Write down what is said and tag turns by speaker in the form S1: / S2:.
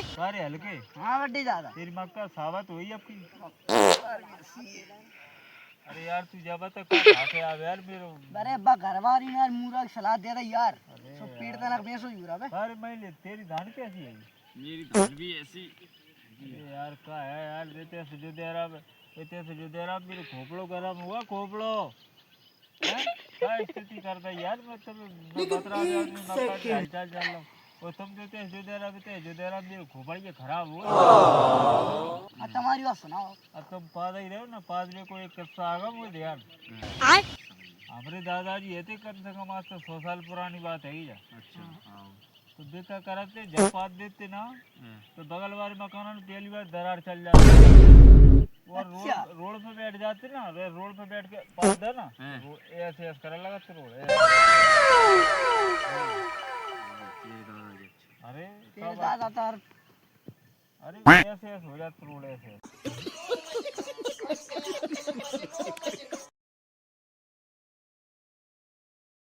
S1: सारे हल्के।
S2: हाँ बड्डी दादा।
S1: तेरी मक्का सावत हुई आपकी। अरे यार तू जब तक खाते आ यार मेरे।
S2: अरे अब्बा घरवारी ने यार मूरा की सलाह दे रही यार।
S1: अरे
S2: सो पीड़ तनक बेसो ही हो रहा है।
S1: अरे मैं तेरी धान कैसी है?
S3: मेरी धान भी ऐसी।
S1: अरे यार का है यार देते से जो दे रहा मेरे खोपड़ो गरम हुआ खोपड़ो। हैं? क्या स्थिति करता है यार मैं बतरा आदमी मक्का की हालचाल चल रहा हूँ। वो तुम देते जो दे रहा मेरे खोपड़ के खराब हुआ।
S2: अब तुम्हारी बात सुनाओ।
S1: अब तुम पाद ही रहो ना पादरे को एक किस्सा आगा मुझे ध्यान। हमारे दादाजी ये थे कम से कम आज तो 100 साल पुरानी बात है ही जा।
S3: अच्छा हाँ।
S1: तो देखा करते जब पाद देते ना तो बगल वाले मकान में पहली बार दरार चल जाती। वो
S2: अच्छा।
S1: रोड पे बैठ जाते ना रोड पे बैठ के पाद दे ना वो ऐसे ऐसे करे लगा तो रोड
S3: तेरे दादाजी अच्छा।
S1: अरे
S2: तेरे दादा तार
S1: अरे ऐसे ऐसे हो जाते रोड ऐसे